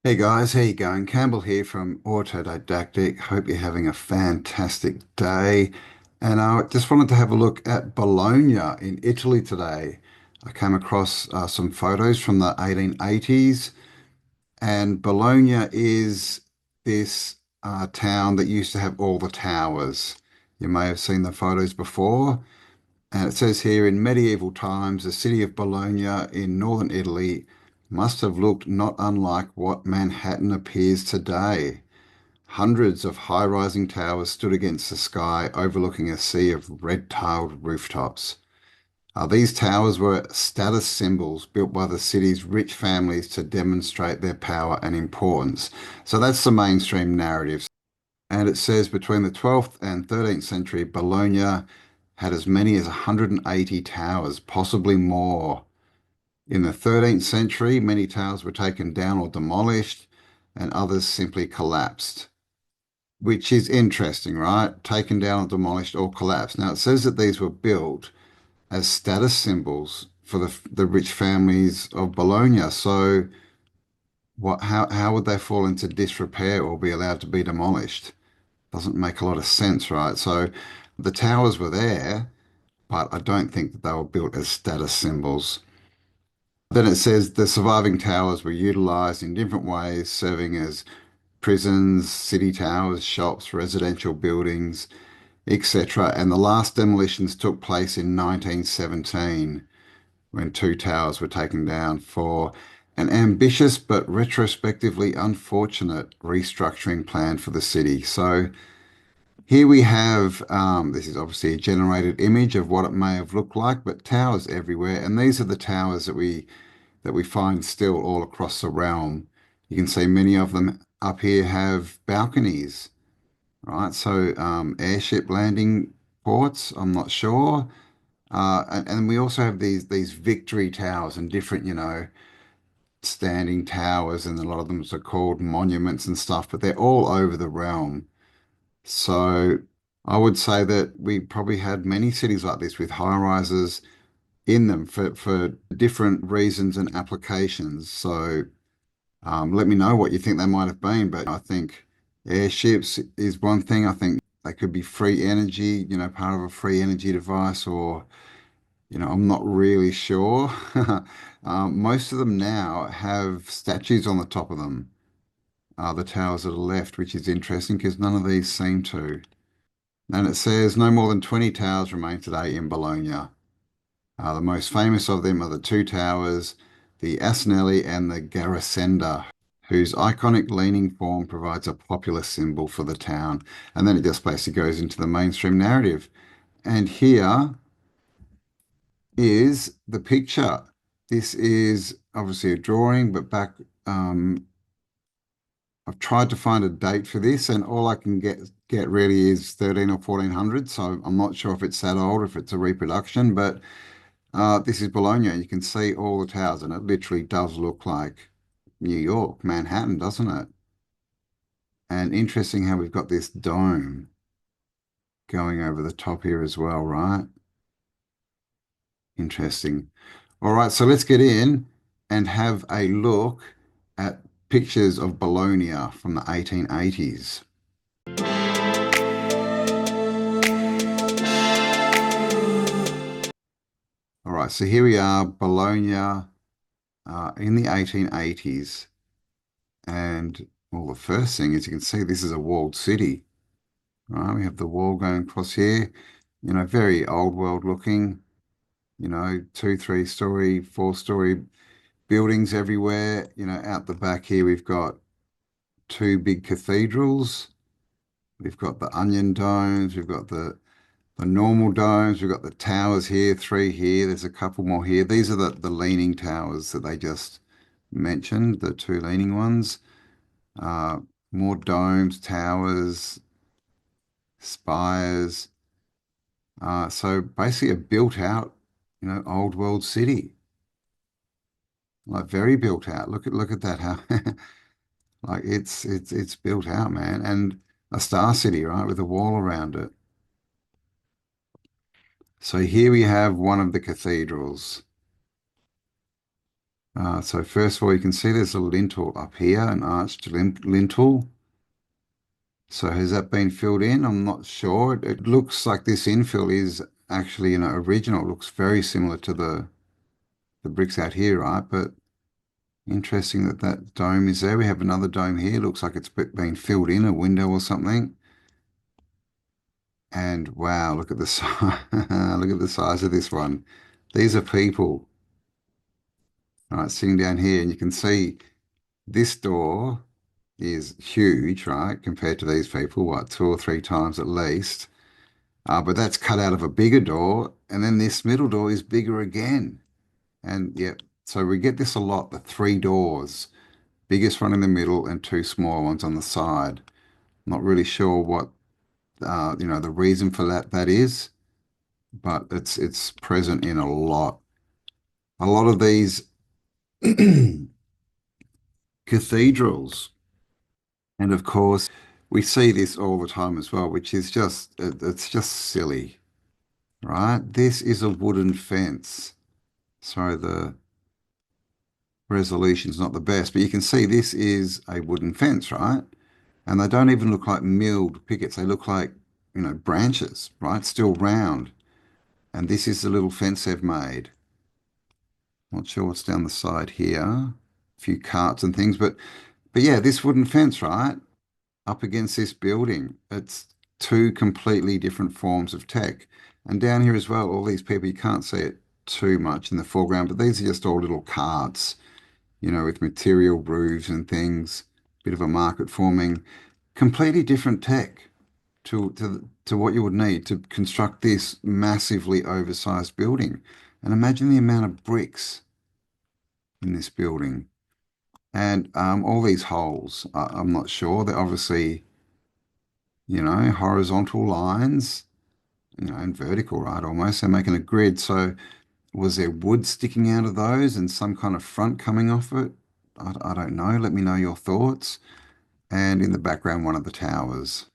Hey guys, how you going? Campbell here from Autodidactic. Hope you're having a fantastic day. And I just wanted to have a look at Bologna in Italy today. I came across some photos from the 1880s, and Bologna is this town that used to have all the towers. You may have seen the photos before. And it says here, in medieval times, the city of Bologna in northern Italy must have looked not unlike what Manhattan appears today. Hundreds of high-rising towers stood against the sky, overlooking a sea of red-tiled rooftops. These towers were status symbols built by the city's rich families to demonstrate their power and importance. So that's the mainstream narrative. And it says between the 12th and 13th century, Bologna had as many as 180 towers, possibly more. In the 13th century, many towers were taken down or demolished, and others simply collapsed, which is interesting, right? Taken down or demolished or collapsed. Now, it says that these were built as status symbols for the rich families of Bologna. So, how would they fall into disrepair or be allowed to be demolished? Doesn't make a lot of sense, right? So, the towers were there, but I don't think that they were built as status symbols. Then it says the surviving towers were utilized in different ways, serving as prisons, city towers, shops, residential buildings, etc. And the last demolitions took place in 1917 when two towers were taken down for an ambitious but retrospectively unfortunate restructuring plan for the city. So here we have, this is obviously a generated image of what it may have looked like, but towers everywhere. And these are the towers that we find still all across the realm. You can see many of them up here have balconies, right? So airship landing ports, I'm not sure. And we also have these victory towers and different, standing towers, and a lot of them are called monuments and stuff, but they're all over the realm. So I would say that we probably had many cities like this with high rises in them for different reasons and applications. So let me know what you think they might have been. But I think airships is one thing. I think they could be free energy, part of a free energy device, or, I'm not really sure. Most of them now have statues on the top of them, the towers that are left, which is interesting because none of these seem to. And it says no more than 20 towers remain today in Bologna. The most famous of them are the two towers, the Asinelli and the Garasenda, whose iconic leaning form provides a popular symbol for the town. And then it just basically goes into the mainstream narrative. And here is the picture. This is obviously a drawing, but I've tried to find a date for this, and all I can get really is 13 or 1400. So I'm not sure if it's that old, if it's a reproduction, but this is Bologna. You can see all the towers, and it literally does look like New York, Manhattan, doesn't it? And interesting how we've got this dome going over the top here as well, right? Interesting. All right, so let's get in and have a look at pictures of Bologna from the 1880s. All right, so here we are, Bologna in the 1880s. And well, the first thing is you can see this is a walled city, right? We have the wall going across here, very old world looking, two, three-story, four-story buildings everywhere. Out the back here, we've got two big cathedrals. We've got the onion domes. We've got the normal domes. We've got the towers here, three here. There's a couple more here. These are the leaning towers that they just mentioned, the two leaning ones. Uh, More domes, towers, spires. So basically a built out, old world city, like very built out. Look at that. How like it's built out, man. And a star city, right, with a wall around it. So here we have one of the cathedrals. So first of all, you can see there's a lintel up here, an arched lintel. So has that been filled in? I'm not sure. It looks like this infill is actually, original. It looks very similar to the bricks out here, right? But interesting that that dome is there. We have another dome here. Looks like it's been filled in, a window or something. And wow, look at the size. Look at the size of this one. These are people, right, sitting down here, and you can see this door is huge, right, compared to these people, what, two or three times at least. But that's cut out of a bigger door, and then this middle door is bigger again. And yeah, so we get this a lot, the three doors, biggest one in the middle and two small ones on the side. Not really sure what the reason for that is, but it's present in a lot of these cathedrals. And of course, we see this all the time as well, which is it's just silly, right? This is a wooden fence. Sorry, the resolution's not the best, but you can see this is a wooden fence, right? And they don't even look like milled pickets. They look like, branches, right? Still round. And this is the little fence they've made. Not sure what's down the side here. A few carts and things, but yeah, this wooden fence, right? Up against this building. It's two completely different forms of tech. And down here as well, all these people, you can't see it too much in the foreground, but these are just all little carts, with material roofs and things, bit of a market forming, completely different tech to what you would need to construct this massively oversized building. And imagine the amount of bricks in this building. And all these holes, I'm not sure. They're obviously, horizontal lines, and vertical, right? Almost. They're making a grid. So was there wood sticking out of those and some kind of front coming off it? I don't know. Let me know your thoughts. And in the background, one of the towers.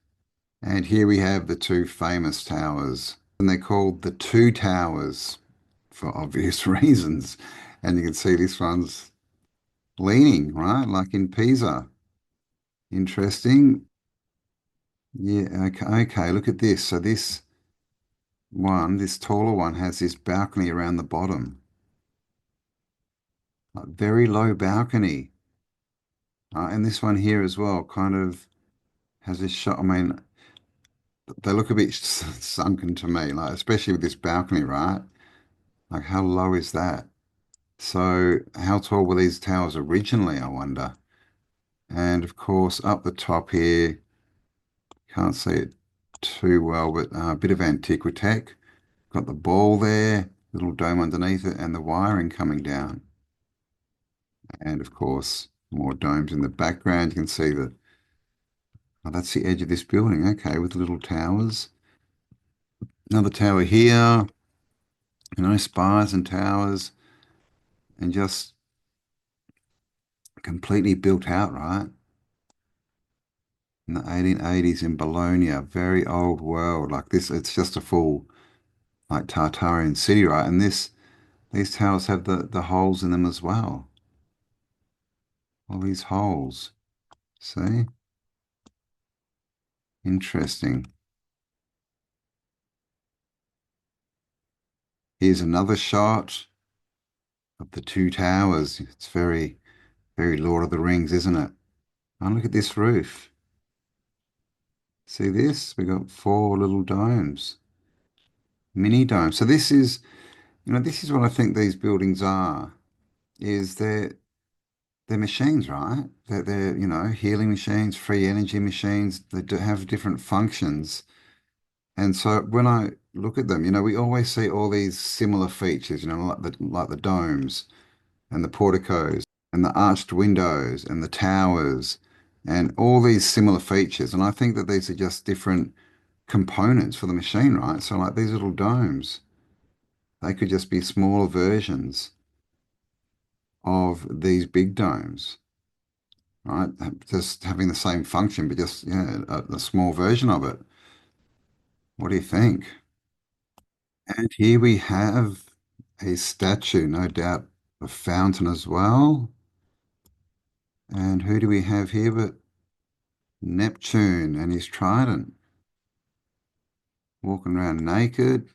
And here we have the two famous towers. And they're called the Two Towers for obvious reasons. And you can see this one's leaning, right? Like in Pisa. Interesting. Yeah, okay, okay, look at this. So this taller one has this balcony around the bottom. A very low balcony. And this one here as well kind of has this shot. I mean, they look a bit sunken to me, like especially with this balcony, right? Like how low is that? So how tall were these towers originally, I wonder? And of course, up the top here, can't see it too well, but a bit of antiquitech. Got the ball there, little dome underneath it, and the wiring coming down. And of course, more domes in the background. You can see that, oh, that's the edge of this building. Okay, with little towers. Another tower here, spires and towers, and just completely built out, right? In the 1880s in Bologna, very old world. Like this, it's just a full, like Tartarian city, right? And these towers have the holes in them as well. All these holes. See? Interesting. Here's another shot of the two towers. It's very, very Lord of the Rings, isn't it? And look at this roof. See this? We got four little domes, mini domes. So this is what I think these buildings are, is they're machines, right? They're, healing machines, free energy machines. They do have different functions. And so when I look at them, we always see all these similar features, like the domes and the porticos and the arched windows and the towers and all these similar features. And I think that these are just different components for the machine, right? So like these little domes, they could just be smaller versions of these big domes, right? Just having the same function, but just, yeah, a small version of it. What do you think? And here we have a statue, no doubt a fountain as well. And who do we have here but Neptune and his trident, walking around naked,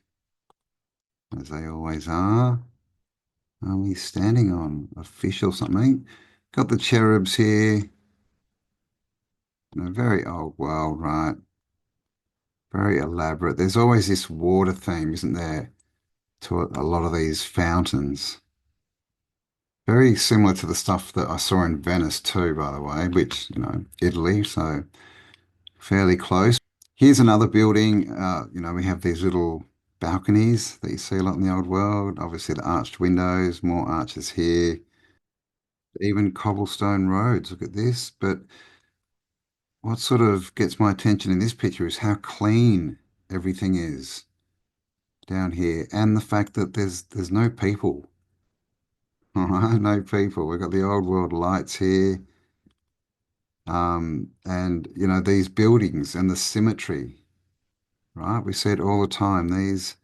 as they always are. He's standing on a fish or something. Got the cherubs here. Very old world, right? Very elaborate. There's always this water theme, isn't there, to a lot of these fountains. Very similar to the stuff that I saw in Venice too, by the way, which, Italy, so fairly close. Here's another building. We have these little balconies that you see a lot in the old world. Obviously, the arched windows, more arches here, even cobblestone roads. Look at this. But what sort of gets my attention in this picture is how clean everything is down here, and the fact that there's no people. All right, no people. We've got the old world lights here, and these buildings and the symmetry. Right, we see it all the time. These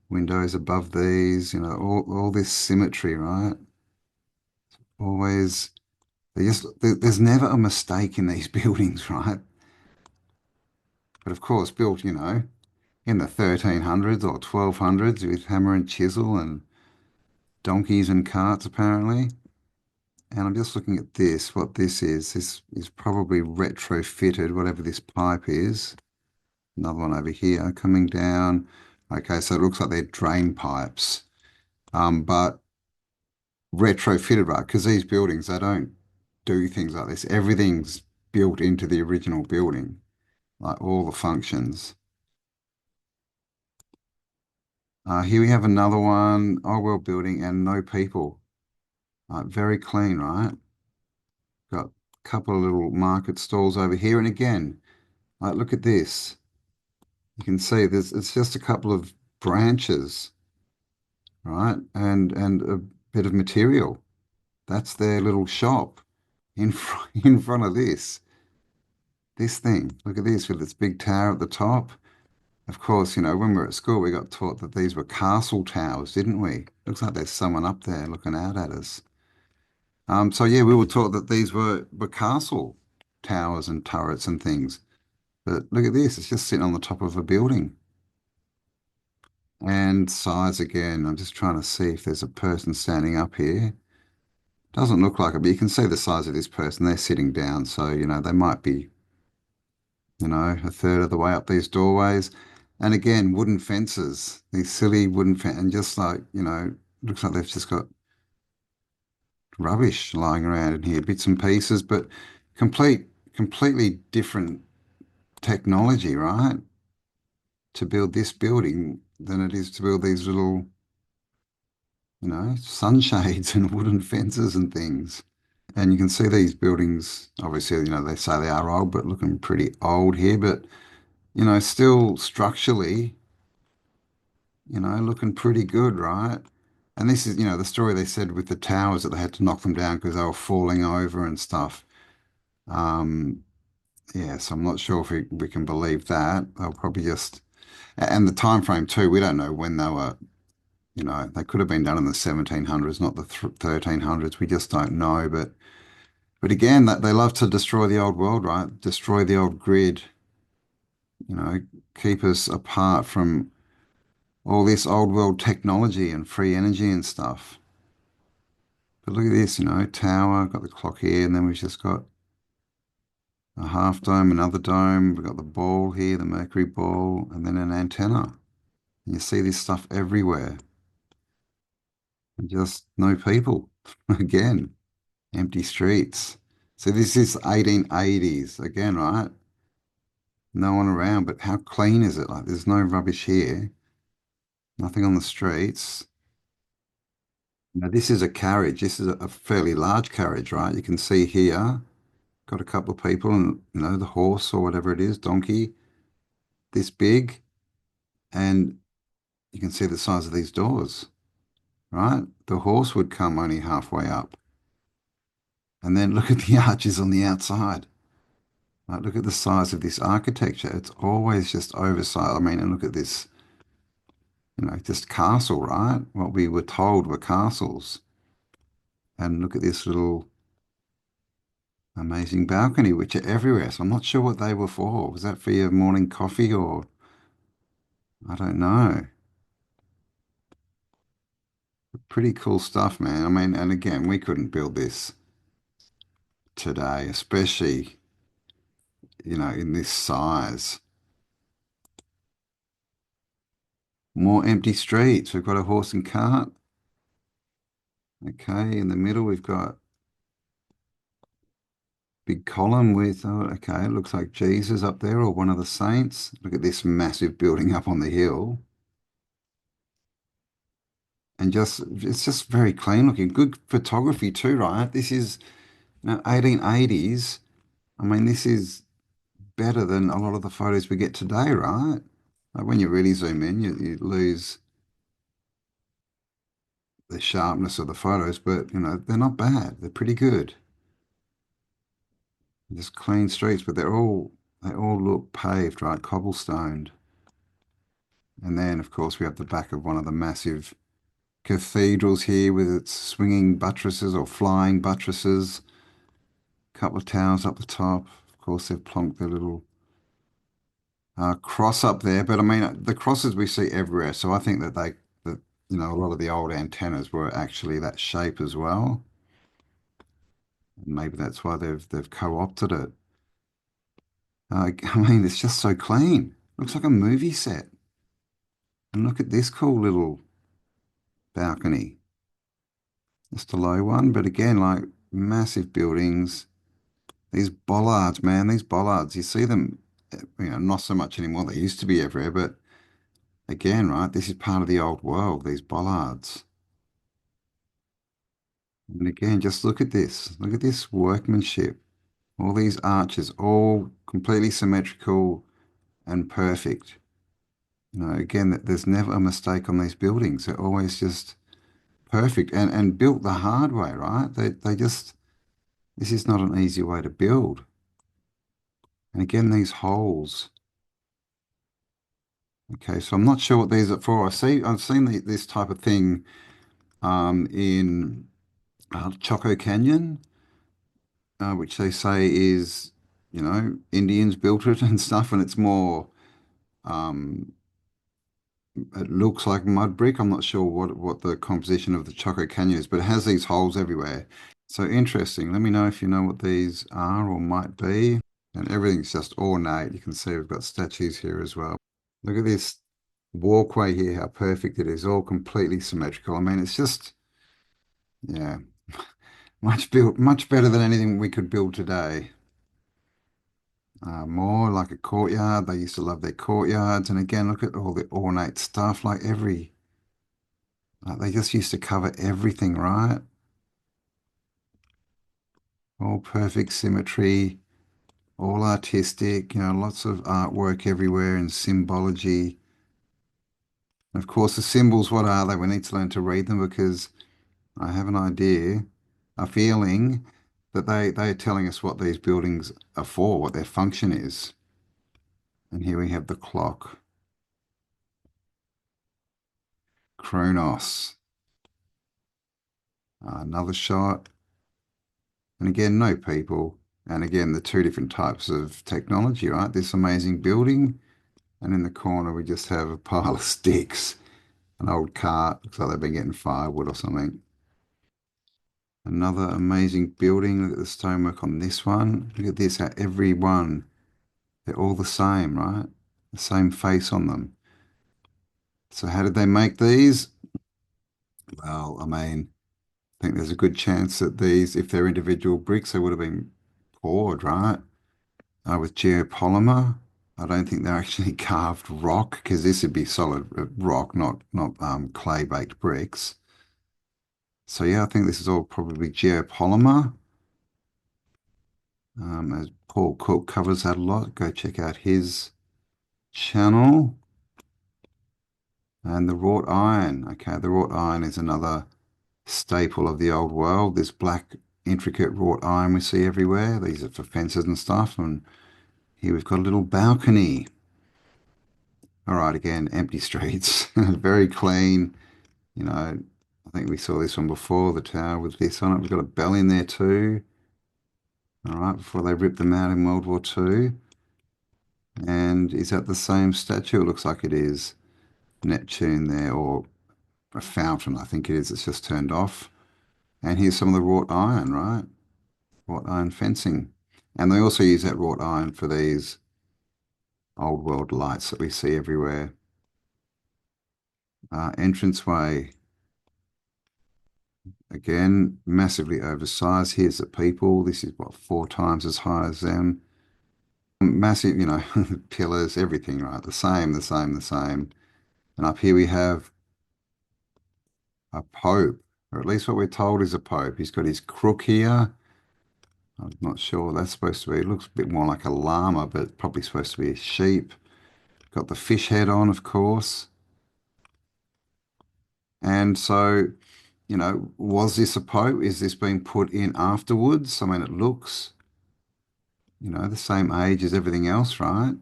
windows above these, all this symmetry, right? Always, there's never a mistake in these buildings, right? But of course, built, in the 1300s or 1200s with hammer and chisel and donkeys and carts, apparently. And I'm just looking at this, what this is. This is probably retrofitted, whatever this pipe is. Another one over here coming down. Okay, so it looks like they're drain pipes. But retrofitted, right? Because these buildings, they don't do things like this. Everything's built into the original building, like all the functions. Here we have another one, old world building and no people. Very clean, right? Got a couple of little market stalls over here. And again, look at this. You can see it's just a couple of branches, right? And a bit of material. That's their little shop in front of this thing. Look at this with its big tower at the top. Of course, when we were at school, we got taught that these were castle towers, didn't we? Looks like there's someone up there looking out at us. So yeah, we were taught that these were castle towers and turrets and things. But look at this, it's just sitting on the top of a building. And size again, I'm just trying to see if there's a person standing up here. Doesn't look like it, but you can see the size of this person. They're sitting down, so they might be, a third of the way up these doorways. And again, wooden fences, these silly wooden fences, and just like, looks like they've just got rubbish lying around in here, bits and pieces, but completely different technology, right? To build this building than it is to build these little, sunshades and wooden fences and things. And you can see these buildings, obviously, they say they are old, but looking pretty old here, but, still structurally, looking pretty good, right? And this is, the story they said with the towers that they had to knock them down because they were falling over and stuff. Um, yeah, so I'm not sure if we can believe that. They'll probably just, and the time frame too, we don't know when they were, they could have been done in the 1700s, not the 1300s. We just don't know. But again, that they love to destroy the old world, right? Destroy the old grid, you know, keep us apart from all this old world technology and free energy and stuff. But look at this, tower, got the clock here, and then we've just got a half dome, another dome. We've got the ball here, the mercury ball, and then an antenna. And you see this stuff everywhere. And just no people. Again, empty streets. So this is 1880's again, right? No one around, but how clean is it? Like there's no rubbish here, nothing on the streets. Now this is a carriage. This is a fairly large carriage, right? You can see here, got a couple of people and the horse or whatever it is, donkey, this big, and you can see the size of these doors, right? The horse would come only halfway up. And then look at the arches on the outside. Like, look at the size of this architecture. It's always just oversized. I mean, and look at this, just castle, right? What we were told were castles. And look at this little amazing balcony, which are everywhere. So I'm not sure what they were for. Was that for your morning coffee or I don't know. Pretty cool stuff, man. I mean, and again, we couldn't build this today, especially, in this size. More empty streets. We've got a horse and cart. Okay, in the middle, we've got big column with, oh, okay, it looks like Jesus up there or one of the saints. Look at this massive building up on the hill. And it's just very clean looking. Good photography too, right? This is 1880's. I mean, this is better than a lot of the photos we get today, right? Like when you really zoom in, you lose the sharpness of the photos, but they're not bad. They're pretty good. Just clean streets, but they all look paved, right? Cobblestoned. And then, of course, we have the back of one of the massive cathedrals here with its swinging buttresses or flying buttresses. A couple of towers up the top. Of course, they've plonked their little cross up there. But I mean, the crosses we see everywhere. So I think that a lot of the old antennas were actually that shape as well. And maybe that's why they've co-opted it. I mean, it's just so clean. Looks like a movie set. And look at this cool little balcony. Just a low one, but again, like massive buildings. These bollards, man, these bollards, you see them, not so much anymore. They used to be everywhere, but again, right, this is part of the old world, these bollards. And again, just look at this. Look at this workmanship. All these arches, all completely symmetrical and perfect. Again, there's never a mistake on these buildings. They're always just perfect and built the hard way, right? This is not an easy way to build. And again, these holes. Okay, so I'm not sure what these are for. I've seen this type of thing in Choco Canyon, which they say is, Indians built it and stuff, and it's more, um, it looks like mud brick. I'm not sure what the composition of the Choco Canyon is, but it has these holes everywhere. So interesting. Let me know if you know what these are or might be. And everything's just ornate. You can see we've got statues here as well. Look at this walkway here, how perfect it is, all completely symmetrical. I mean, it's just, yeah, much better than anything we could build today. More like a courtyard. They used to love their courtyards. And again, look at all the ornate stuff, like they just used to cover everything, right? All perfect symmetry, all artistic, lots of artwork everywhere and symbology. And of course, the symbols, what are they? We need to learn to read them because I have an idea, a feeling that they are telling us what these buildings are for, what their function is. And here we have the clock, Kronos. Another shot. And again, no people. And again, the two different types of technology, right? This amazing building. And in the corner, we just have a pile of sticks, an old cart. Looks like they've been getting firewood or something. Another amazing building. Look at the stonework on this one. Look at this, how every one, they're all the same, right? The same face on them. So how did they make these? Well, I mean, I think there's a good chance that these, if they're individual bricks, they would have been poured, right? With geopolymer. I don't think they're actually carved rock because this would be solid rock, not clay baked bricks. So yeah, I think this is all probably geopolymer. As Paul Cook covers that a lot, go check out his channel. And the wrought iron. Okay, the wrought iron is another staple of the old world. This black, intricate wrought iron we see everywhere. These are for fences and stuff. And here we've got a little balcony. All right, again, empty streets. Very clean, you know, I think we saw this one before, the tower with this on it. We've got a bell in there too. All right, before they ripped them out in World War II. And is that the same statue? It looks like it is. Neptune there, or a fountain, I think it is. It's just turned off. And here's some of the wrought iron, right? Wrought iron fencing. And they also use that wrought iron for these old world lights that we see everywhere. Entranceway, again, massively oversized. Here's the people. This is what, 4 times as high as them. Massive, pillars, everything, right? The same, the same, the same. And up here we have a pope, or at least what we're told is a pope. He's got his crook here. I'm not sure what that's supposed to be. It looks a bit more like a llama, but probably supposed to be a sheep. Got the fish head on, of course. And so, was this a pope? Is this being put in afterwards? I mean, it looks, the same age as everything else, right?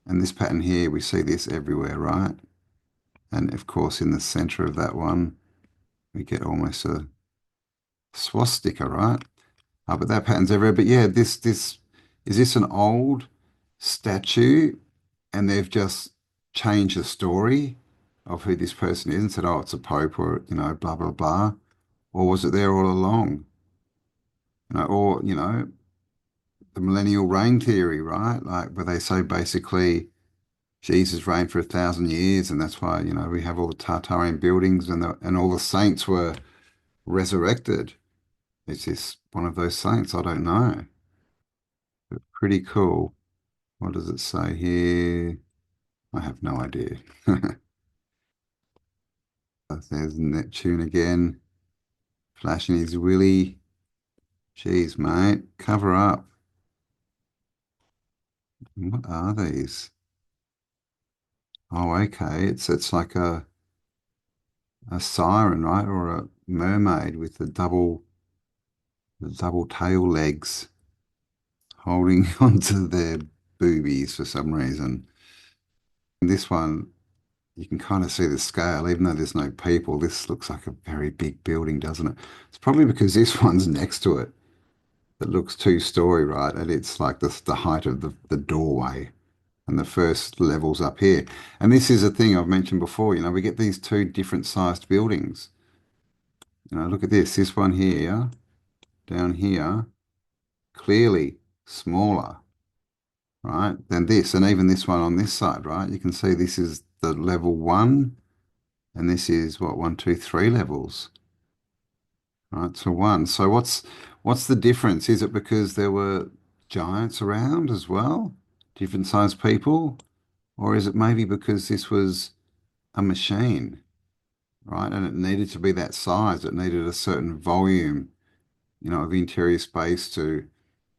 And this pattern here, we see this everywhere, right? And of course, in the center of that one, we get almost a swastika, right? But that pattern's everywhere. But yeah, this is this an old statue, and they've just changed the story of who this person is and said, oh, it's a pope, or blah blah blah, or was it there all along? Or the millennial reign theory, right? Like where they say basically Jesus reigned for 1,000 years, and that's why we have all the Tartarian buildings and all the saints were resurrected. Is this one of those saints? I don't know. But pretty cool. What does it say here? I have no idea. There's Neptune again, flashing his willy. Jeez, mate, cover up. What are these? Oh, okay. It's like a siren, right? Or a mermaid with the double tail legs holding onto their boobies for some reason. And this one, you can kind of see the scale, even though there's no people. This looks like a very big building, doesn't it? It's probably because this one's next to it that looks two-story, right? And it's like the height of the doorway and the first level's up here. And this is a thing I've mentioned before, we get these two different sized buildings. Look at this one here, down here, clearly smaller, right, than this. And even this one on this side, right? You can see this is the level one, and this is what, one, two, three levels, right? To one. So what's the difference? Is it because there were giants around as well? Different sized people? Or is it maybe because this was a machine, right? And it needed to be that size. It needed a certain volume, of interior space to,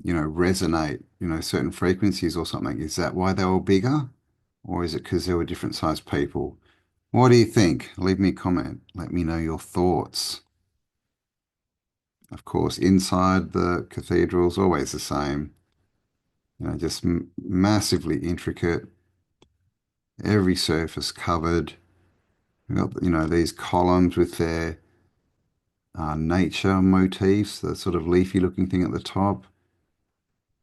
resonate, certain frequencies or something. Is that why they were bigger? Or is it because there were different sized people? What do you think? Leave me a comment. Let me know your thoughts. Of course, inside the cathedral is always the same, just massively intricate, every surface covered. We've got, these columns with their nature motifs, the sort of leafy looking thing at the top.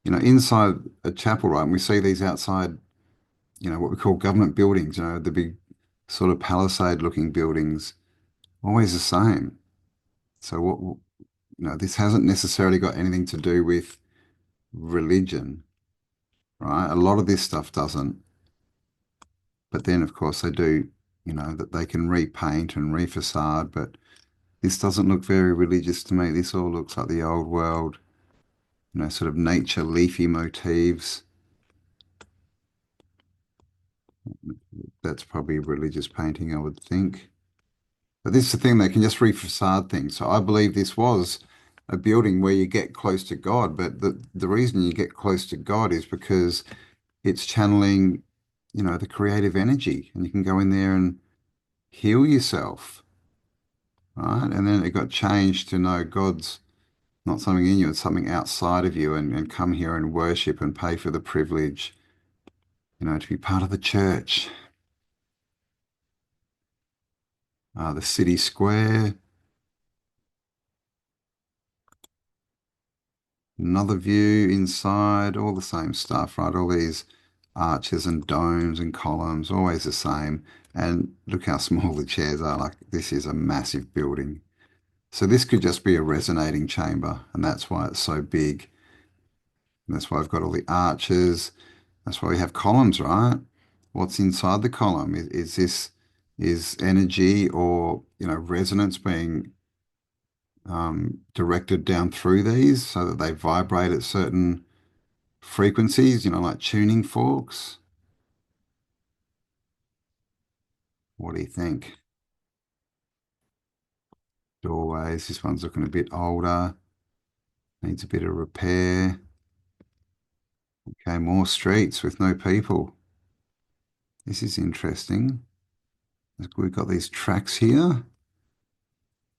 Inside a chapel, right? And we see these outside, what we call government buildings, the big sort of palisade looking buildings, always the same. So this hasn't necessarily got anything to do with religion, right? A lot of this stuff doesn't. But then, of course, they do, that they can repaint and refacade, but this doesn't look very religious to me. This all looks like the old world, sort of nature leafy motifs. That's probably religious painting, I would think. But this is the thing, they can just refacade things. So I believe this was a building where you get close to God, but the reason you get close to God is because it's channeling, the creative energy, and you can go in there and heal yourself, right? And then it got changed to know God's not something in you, it's something outside of you, and come here and worship and pay for the privilege, to be part of the church. The city square. Another view inside, all the same stuff, right? All these arches and domes and columns, always the same. And look how small the chairs are. Like, this is a massive building. So this could just be a resonating chamber, and that's why it's so big. And that's why I've got all the arches. That's why we have columns, right? What's inside the column? Is this is energy or resonance being directed down through these so that they vibrate at certain frequencies, like tuning forks? What do you think? Doorways. This one's looking a bit older, needs a bit of repair. Okay, more streets with no people. This is interesting. We've got these tracks here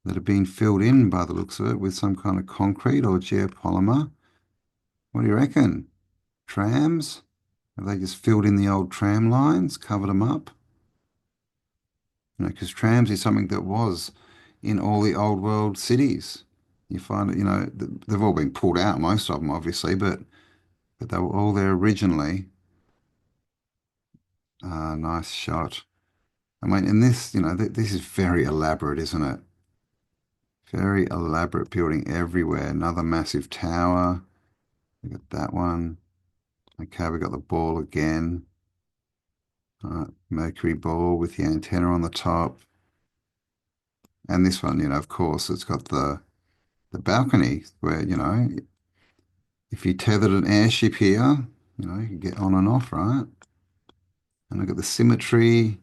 that are being filled in by the looks of it with some kind of concrete or geopolymer. What do you reckon? Trams? Have they just filled in the old tram lines, covered them up? Because trams is something that was in all the old world cities. You find it, they've all been pulled out, most of them obviously, but they were all there originally. Nice shot. I mean, in this, this is very elaborate, isn't it? Very elaborate building everywhere. Another massive tower. We got that one. Okay, we got the ball again. Mercury ball with the antenna on the top. And this one, of course, it's got the balcony where, if you tethered an airship here, you can get on and off, right? And look at the symmetry.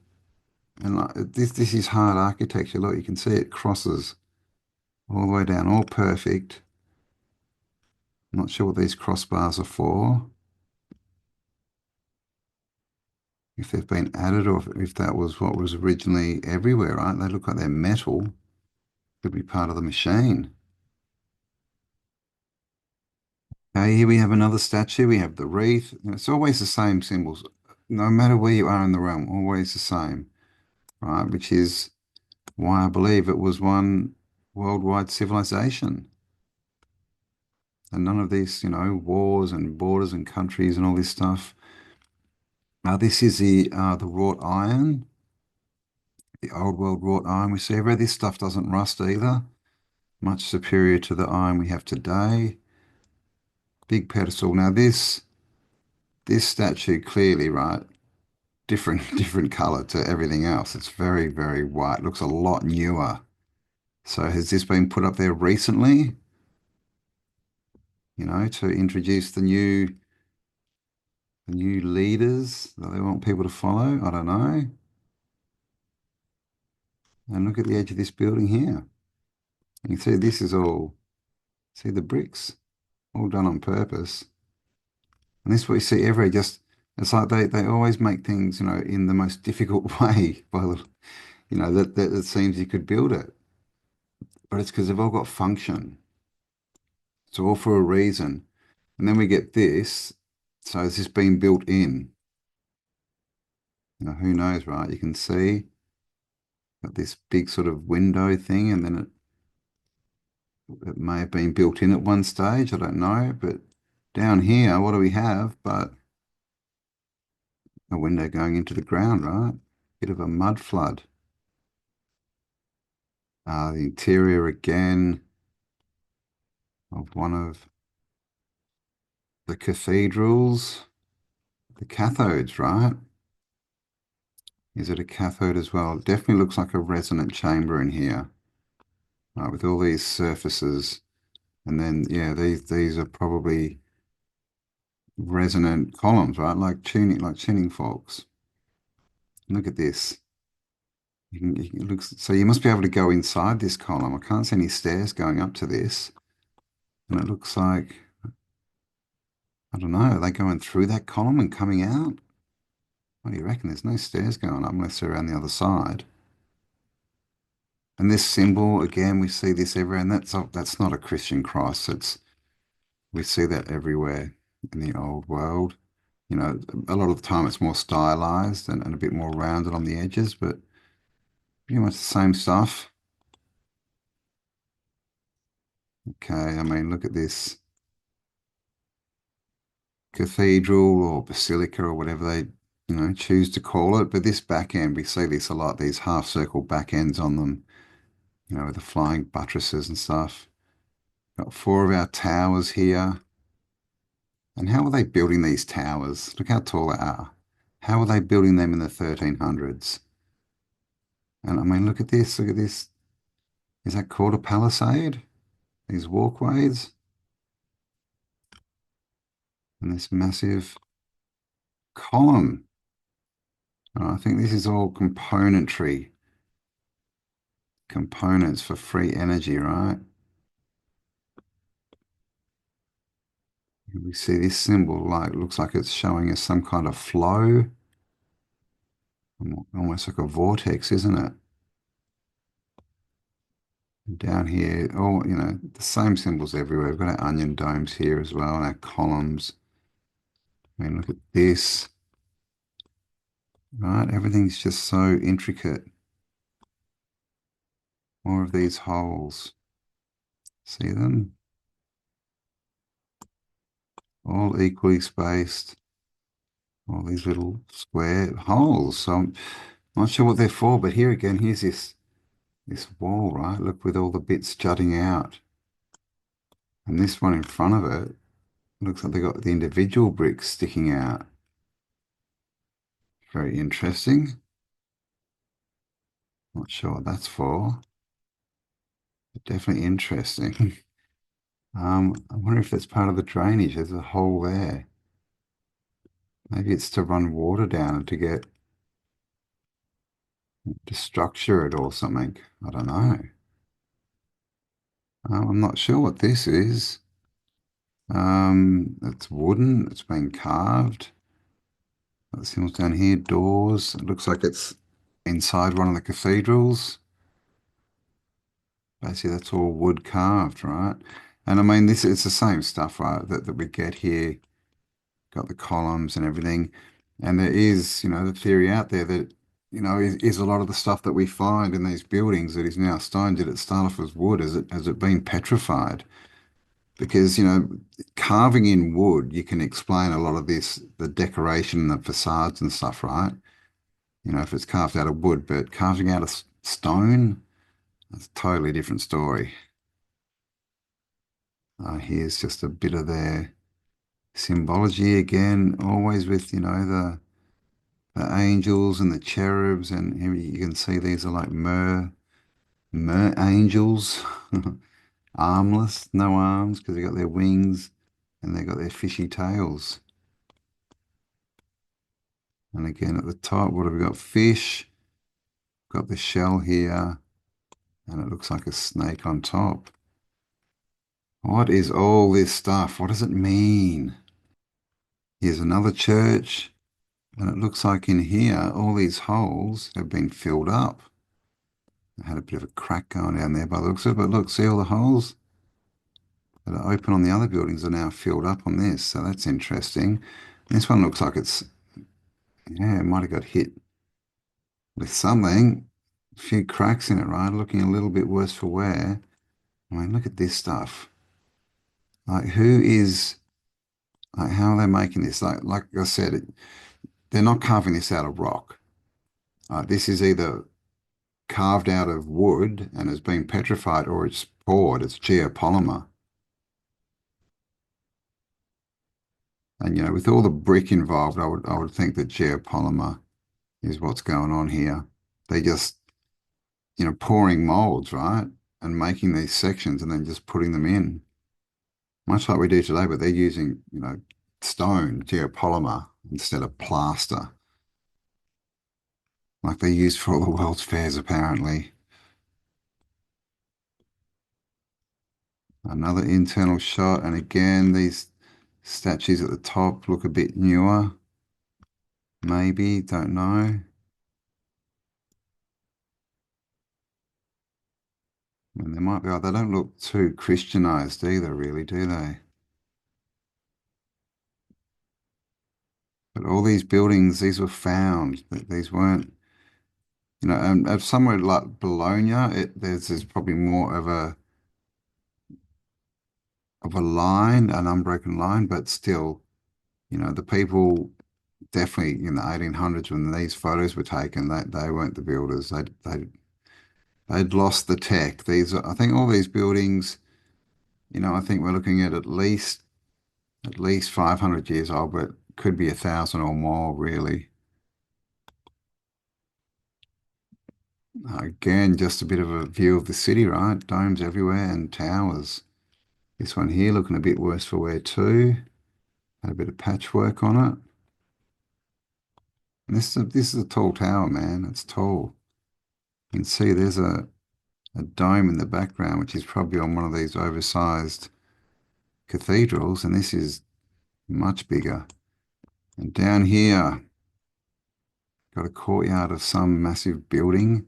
And like, this is hard architecture. Look, you can see it crosses all the way down, all perfect. I'm not sure what these crossbars are for, if they've been added or if that was what was originally everywhere, right? They look like they're metal. Could be part of the machine. Okay, here we have another statue. We have the wreath. It's always the same symbols, no matter where you are in the realm, always the same, right? Which is why I believe it was one worldwide civilization. And none of these, wars and borders and countries and all this stuff. This is the wrought iron, the old world wrought iron. We see everywhere this stuff doesn't rust either. Much superior to the iron we have today. Big pedestal. Now this statue clearly, right, different different color to everything else. It's very, very white. Looks a lot newer. So has this been put up there recently, to introduce the new leaders that they want people to follow? I don't know. And look at the edge of this building here. You can see this is all, see the bricks, all done on purpose. And this is what you see everywhere. Just it's like they always make things, in the most difficult way by the, that it seems you could build it. But it's because they've all got function. It's all for a reason. And then we get this. So has this been built in? Who knows, right? You can see got this big sort of window thing, and then it may have been built in at one stage. I don't know. But down here, what do we have? But a window going into the ground, right? Bit of a mud flood. The interior again of one of the cathedrals, the cathodes, right? Is it a cathode as well? It definitely looks like a resonant chamber in here, right, with all these surfaces. And then, yeah, these are probably resonant columns, right? Like tuning forks. Look at this. It looks so you must be able to go inside this column. I can't see any stairs going up to this. And it looks like, I don't know, are they going through that column and coming out? What do you reckon? There's no stairs going up unless they're around the other side. And this symbol, again, we see this everywhere, and that's not a Christian cross. We see that everywhere in the old world. A lot of the time it's more stylized and a bit more rounded on the edges, but pretty much the same stuff. Okay, I mean, look at this. cathedral or basilica or whatever they, choose to call it. But this back end, we see this a lot, these half circle back ends on them, with the flying buttresses and stuff. Got four of our towers here. And how are they building these towers? Look how tall they are. How are they building them in the 1300s? And I mean, look at this. Look at this. Is that called a palisade? These walkways and this massive column. I think this is all componentry, components for free energy, right? We see this symbol, like, looks like it's showing us some kind of flow, almost like a vortex, isn't it? Down here, all, the same symbols everywhere. We've got our onion domes here as well, and our columns. I mean, look at this, right? Everything's just so intricate. More of these holes. See them? All equally spaced. All these little square holes. So I'm not sure what they're for, but here again, here's this wall, right? Look, with all the bits jutting out. And this one in front of it looks like they got the individual bricks sticking out. Very interesting. Not sure what that's for, but definitely interesting. I wonder if that's part of the drainage. There's a hole there. Maybe it's to run water down and to structure it or something. I don't know. I'm not sure what this is. It's wooden. It's been carved. Got symbols down here. Doors. It looks like it's inside one of the cathedrals. Basically, that's all wood carved, right? And I mean, this it's the same stuff, right? That we get here. Got the columns and everything. And there is, the theory out there that, is a lot of the stuff that we find in these buildings that is now stone. Did it start off as wood? Has it been petrified? Because, carving in wood, you can explain a lot of this, the decoration, the facades and stuff, right? If it's carved out of wood, but carving out of stone, that's a totally different story. Here's just a bit of their symbology again, always with, the angels and the cherubs, and here you can see these are like mer angels, armless, no arms because they got their wings and they got their fishy tails. And again at the top, what have we got? Fish, got the shell here, and it looks like a snake on top. What is all this stuff? What does it mean? Here's another church, and it looks like in here, all these holes have been filled up. I had a bit of a crack going down there by the looks of it, but look, see all the holes that are open on the other buildings are now filled up on this, so that's interesting. This one looks like it's, yeah, it might have got hit with something. A few cracks in it, right? Looking a little bit worse for wear. I mean, look at this stuff. Like, how are they making this? Like I said, they're not carving this out of rock. This is either carved out of wood and has been petrified, or it's poured. It's geopolymer. And with all the brick involved, I would think that geopolymer is what's going on here. They just, pouring molds, right? And making these sections and then just putting them in. Much like we do today, but they're using, stone, geopolymer, instead of plaster. Like they use for all the world's fairs, apparently. Another internal shot, and again, these statues at the top look a bit newer. Maybe, don't know. I mean, they might be, they don't look too Christianized either, really, do they? But all these buildings, these were found. These weren't, somewhere like Bologna, there's probably more of a line, an unbroken line, but still, The people definitely in the 1800s when these photos were taken, they weren't the builders. They'd lost the tech. I think all these buildings, I think we're looking at least 500 years old, but could be 1,000 or more, really. Again, just a bit of a view of the city, right? Domes everywhere and towers. This one here looking a bit worse for wear too. Had a bit of patchwork on it. And this is a tall tower, man. It's tall. You can see there's a dome in the background, which is probably on one of these oversized cathedrals, and this is much bigger. And down here, got a courtyard of some massive building.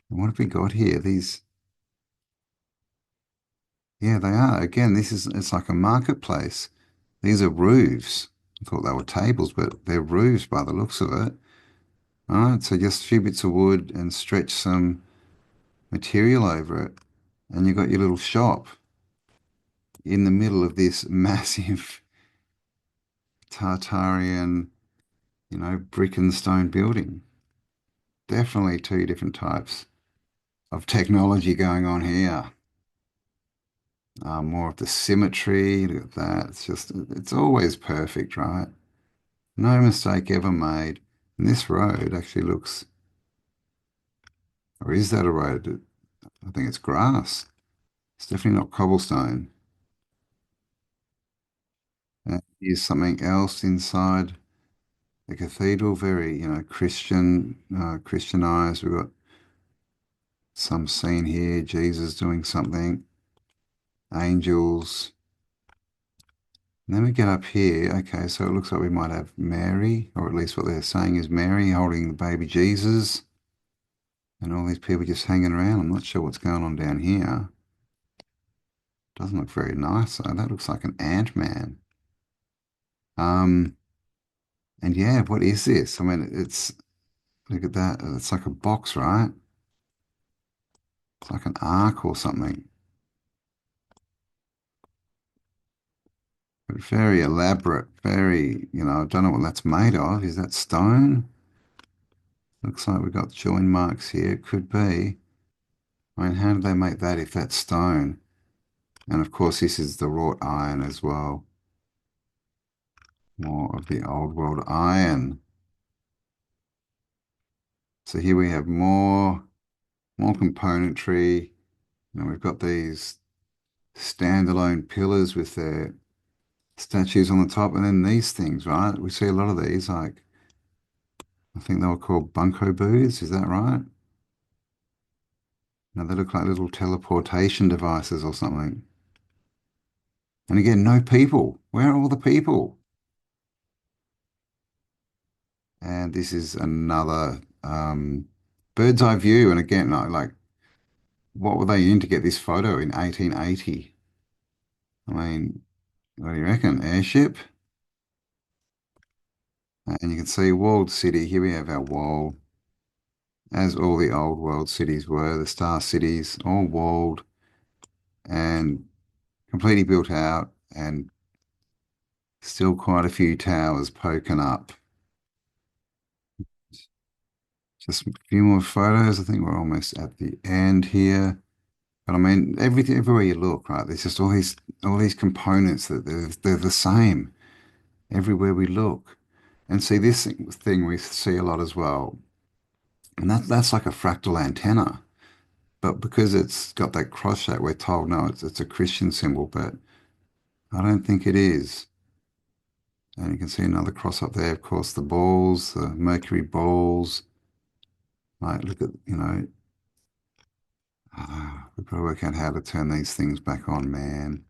And what have we got here? Yeah, they are. Again, it's like a marketplace. These are roofs. I thought they were tables, but they're roofs by the looks of it. All right, so just a few bits of wood and stretch some material over it, and you've got your little shop in the middle of this massive Tartarian, brick and stone building. Definitely two different types of technology going on here. More of the symmetry, look at that. It's always perfect, right? No mistake ever made. And this road actually looks, or is that a road? I think it's grass. It's definitely not cobblestone. Here's something else inside the cathedral, very, Christianized. We've got some scene here, Jesus doing something, angels. And then we get up here. Okay, so it looks like we might have Mary, or at least what they're saying is Mary holding the baby Jesus, and all these people just hanging around. I'm not sure what's going on down here. Doesn't look very nice, though. That looks like an ant-man. Um, and yeah, what is this? I mean, look at that. It's like a box, right? It's like an ark or something. But very elaborate, I don't know what that's made of. Is that stone? Looks like we've got join marks here. It could be. I mean, how did they make that if that's stone? And of course, this is the wrought iron as well. More of the old world iron. So here we have more componentry. We've got these standalone pillars with their statues on the top, and then these things, right? We see a lot of these, like I think they were called bunko booths. Is that right? No, they look like little teleportation devices or something. And again, no people. Where are all the people? And this is another bird's eye view. And again, like, what were they in to get this photo in 1880? I mean, what do you reckon? Airship? And you can see walled city. Here we have our wall, as all the old world cities were, the star cities, all walled and completely built out, and still quite a few towers poking up. Just a few more photos. I think we're almost at the end here. But I mean, everything, everywhere you look, right? There's just all these components that they're the same everywhere we look. And see this thing we see a lot as well, and that's like a fractal antenna. But because it's got that cross shape, we're told no, it's a Christian symbol, but I don't think it is. And you can see another cross up there, of course, the balls, the mercury balls. Like, look at, we've got to work out how to turn these things back on, man.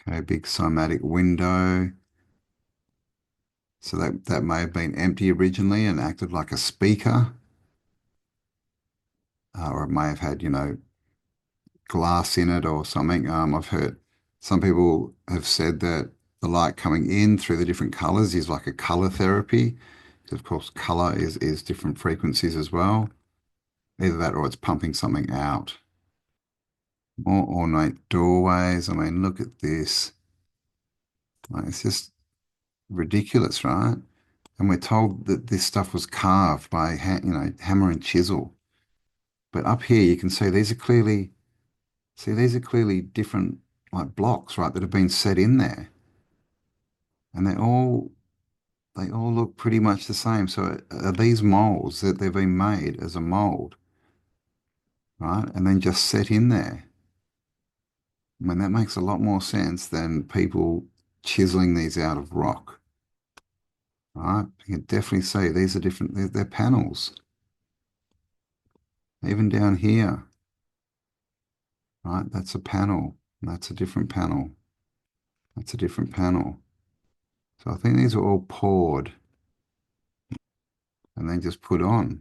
Okay, big cymatic window. So that may have been empty originally and acted like a speaker, or it may have had, glass in it or something. I've heard some people have said that the light coming in through the different colors is like a color therapy. Because of course, color is different frequencies as well. Either that or it's pumping something out. More ornate doorways. I mean, look at this. Like, it's just ridiculous, right? And we're told that this stuff was carved by, hammer and chisel. But up here, you can see these are clearly different, like blocks, right, that have been set in there, and they all look pretty much the same. So are these molds that they've been made as a mold, right, and then just set in there? I mean, that makes a lot more sense than people chiseling these out of rock, right? You can definitely see these are different. They're panels. Even down here, right? That's a panel. That's a different panel. That's a different panel. So I think these are all poured and then just put on.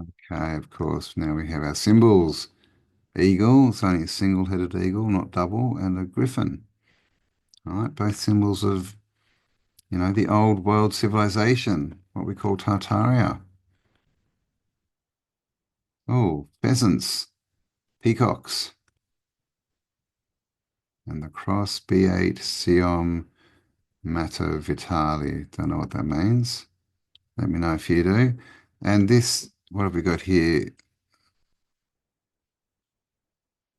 Okay, of course. Now we have our symbols. Eagle, it's only a single-headed eagle, not double, and a griffin. All right, both symbols of, the old world civilization, what we call Tartaria. Oh, pheasants, peacocks, and the cross B8 Siom Mato Vitali. Don't know what that means. Let me know if you do. And this, what have we got here?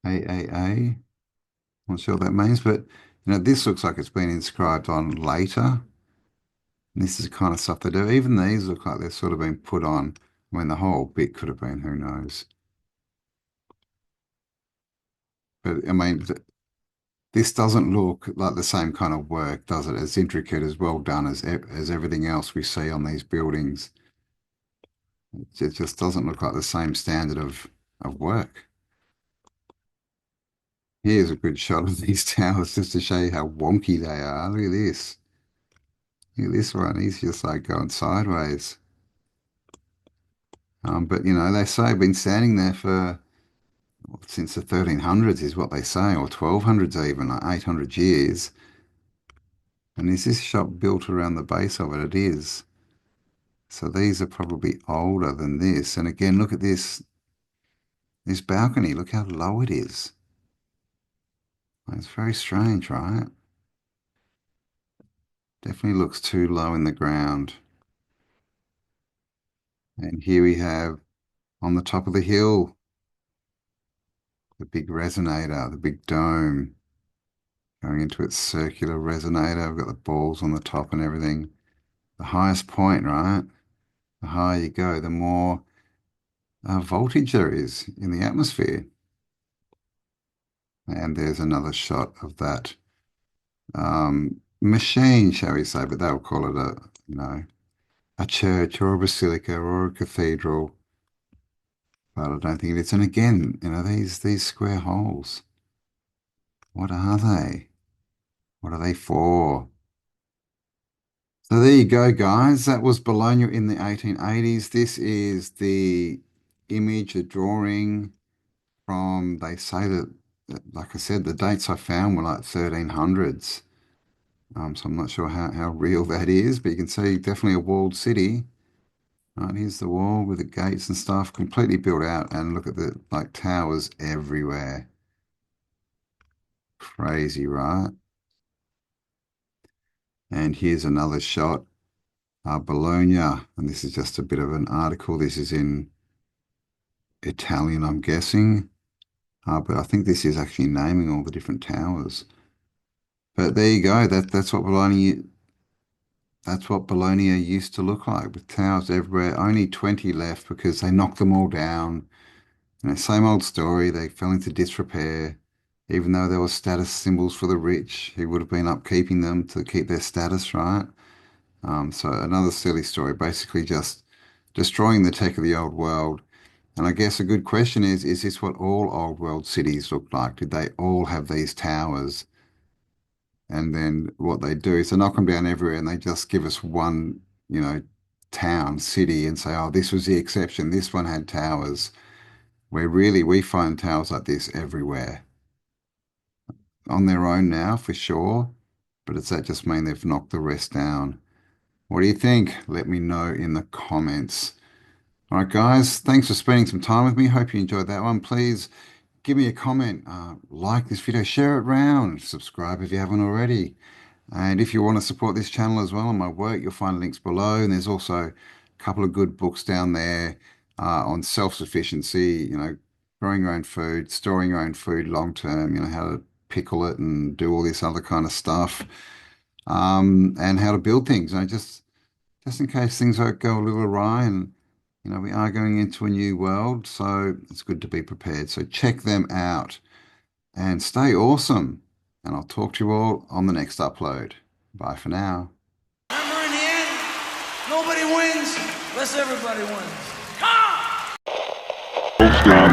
AAA. Not sure what that means, but this looks like it's been inscribed on later. And this is the kind of stuff they do. Even these look like they've sort of been put on. I mean, the whole bit could have been, who knows? But I mean, this doesn't look like the same kind of work, does it? As intricate, as well done as everything else we see on these buildings. It just doesn't look like the same standard of work. Here's a good shot of these towers just to show you how wonky they are. Look at this. Look at this one. He's just like going sideways. But they say I've been standing there for since the 1300s is what they say, or 1200s even, like 800 years. And is this shop built around the base of it? It is. So these are probably older than this. And again, look at this balcony. Look how low it is. It's very strange, right? Definitely looks too low in the ground. And here we have on the top of the hill, the big resonator, the big dome going into its circular resonator. We've got the balls on the top and everything. The highest point, right? The higher you go, the more voltage there is in the atmosphere. And there's another shot of that machine, shall we say, but they'll call it a church or a basilica or a cathedral. But I don't think it is. And again, these square holes, what are they? What are they for? So there you go, guys. That was Bologna in the 1880s. This is the image, the drawing from, they say like I said, the dates I found were like 1300s. So I'm not sure how real that is, but you can see definitely a walled city. Right, here's the wall with the gates and stuff, completely built out, and look at the like towers everywhere. Crazy, right? And here's another shot, Bologna, and this is just a bit of an article. This is in Italian, I'm guessing, but I think this is actually naming all the different towers. But there you go. That's what Bologna used to look like, with towers everywhere. Only 20 left because they knocked them all down. Same old story. They fell into disrepair, even though there were status symbols for the rich who would have been upkeeping them to keep their status, right? So another silly story, basically just destroying the tech of the old world. And I guess a good question is this what all old world cities look like? Did they all have these towers? And then what they do is they knock them down everywhere and they just give us one, you know, town, city and say, oh, this was the exception. This one had towers. Where really we find towers like this everywhere. On their own now, for sure. But does that just mean they've knocked the rest down? What do you think? Let me know in the comments. All right, guys, thanks for spending some time with me. Hope you enjoyed that one. Please give me a comment, like this video, share it around, subscribe if you haven't already. And if you want to support this channel as well and my work, you'll find links below. And there's also a couple of good books down there on self-sufficiency, growing your own food, storing your own food long term, how to pickle it and do all this other kind of stuff, and how to build things. Just in case things go a little awry, and we are going into a new world, so it's good to be prepared. So check them out and stay awesome. And I'll talk to you all on the next upload. Bye for now. Remember, in the end, nobody wins unless everybody wins. Come on!